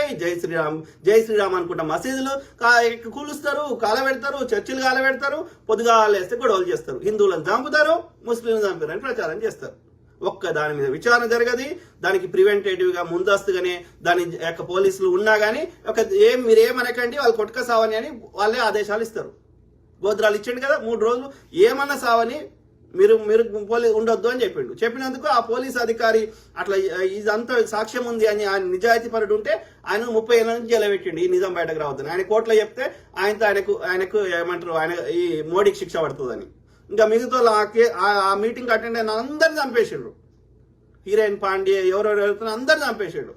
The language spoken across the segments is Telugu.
ఉంటాయి. జై శ్రీరామ్ అనుకుంటా మసీదులు కూలుస్తారు, కాలబెడతారు, చర్చిలు కాలబెడతారు, పొద్దుగాలేస్తే గొడవలు చేస్తారు, హిందువులను చంపుతారు, ముస్లింలు చంపుతారని ప్రచారం చేస్తారు. ఒక్క దాని మీద విచారణ జరగది. దానికి ప్రివెంటేటివ్ గా ముందస్తుగానే దాని యొక్క పోలీసులు ఉన్నా కానీ మీరేమనకండి వాళ్ళు కొట్టుక సావని అని వాళ్ళే ఆదేశాలు ఇస్తారు. గోత్రాలు ఇచ్చిండు కదా 3 రోజులు ఏమన్నా సావని మీరు ఉండొద్దు అని చెప్పినందుకు ఆ పోలీస్ అధికారి అట్లా ఇదంతా సాక్ష్యం ఉంది అని ఆయన నిజాయితీ పరుడు ఉంటే ఆయన 30 ఏళ్ళ నుంచి జైలు పెట్టిండు ఈ నిజం బయటకు రావద్దని. ఆయన కోర్టులో చెప్తే ఆయనకు ఏమంటారు ఆయన ఈ మోడీకి శిక్ష పడుతుందని. ఇంకా మిగతా ఆ మీటింగ్ అటెండ్ అయిన అందరిని చంపేసాడు. హీరోయిన్ పాండే ఎవరెవరు అందరిని చంపేసాడు.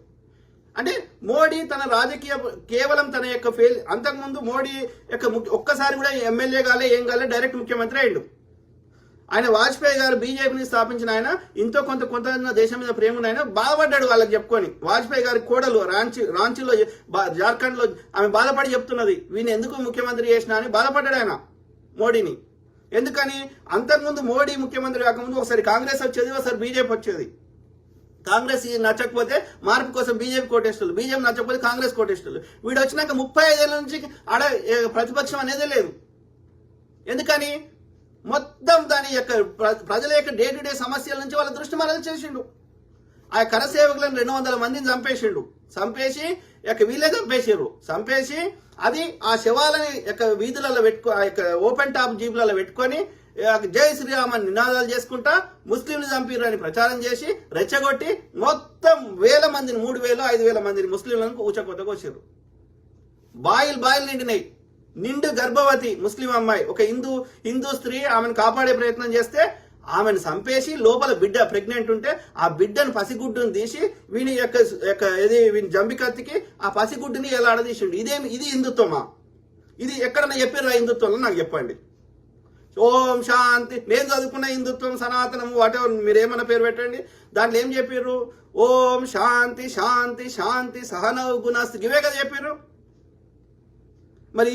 అంటే మోడీ తన రాజకీయ కేవలం తన యొక్క అంతకుముందు మోడీ యొక్క ఒక్కసారి కూడా ఎమ్మెల్యే కాలే ఏం కాలే డైరెక్ట్ ముఖ్యమంత్రి అయ్యిండు. ఆయన వాజ్పేయి గారు బీజేపీని స్థాపించిన ఆయన ఇంతో కొంత దేశం మీద ప్రేమ ఆయన బాధపడ్డాడు వాళ్ళకి చెప్పుకొని. వాజ్పేయి గారి కోడలు రాంచీలో జార్ఖండ్ లో ఆమె బాధపడి చెప్తున్నది వీని ఎందుకు ముఖ్యమంత్రి చేసినా అని బాధపడ్డాడు ఆయన మోడీని. ఎందుకని అంతకుముందు మోడీ ముఖ్యమంత్రి కాకముందు ఒకసారి కాంగ్రెస్ వచ్చేది, ఒకసారి బీజేపీ వచ్చేది. కాంగ్రెస్ నచ్చకపోతే మార్పు కోసం బీజేపీ కోటేస్టులు, బీజేపీ నచ్చకపోతే కాంగ్రెస్ కోటేస్టులు. వీడు వచ్చినాక 35 ఏళ్ళ నుంచి ఆడ ప్రతిపక్షం అనేదే లేదు. ఎందుకని మొత్తం దాని యొక్క ప్రజల యొక్క డే టు డే సమస్యల నుంచి వాళ్ళ దృష్టి మరలు చేసిండు. ఆ కరసేవకులను 200 మందిని చంపేసి వీళ్ళే చంపేసి అది ఆ శవాలని వీధులలో ఓపెన్ టాప్ జీపులలో పెట్టుకొని జై శ్రీరామ్ అని నినాదాలు చేసుకుంటా ముస్లింలు చంపిర్రు అని ప్రచారం చేసి రెచ్చగొట్టి మొత్తం 1000 మందిని 3000 5000 మందిని ముస్లింలను ఊచకొత్తకు వచ్చారు. బాయిల్ నిండినాయి. నిండు గర్భవతి ముస్లిం అమ్మాయి, ఒక హిందూ స్త్రీ ఆమెను కాపాడే ప్రయత్నం చేస్తే ఆమెను చంపేసి లోపల బిడ్డ ప్రెగ్నెంట్ ఉంటే ఆ బిడ్డను పసిగుడ్డును తీసి వీని జంబికత్తికి ఆ పసిగుడ్డుని ఎలా ఆడదీసిండు. ఇది హిందుత్వమా? ఇది ఎక్కడన్నా చెప్పారు హిందుత్వంలో నాకు చెప్పండి. ఓం శాంతి, నేను చదువుకున్న హిందుత్వం సనాతనము వాటెవర్ మీరేమన్నా పేరు పెట్టండి, దాంట్లో ఏం చెప్పారు? ఓం శాంతి శాంతి శాంతి సహనౌ గుణాస్తి ఇవే కదా చెప్పారు.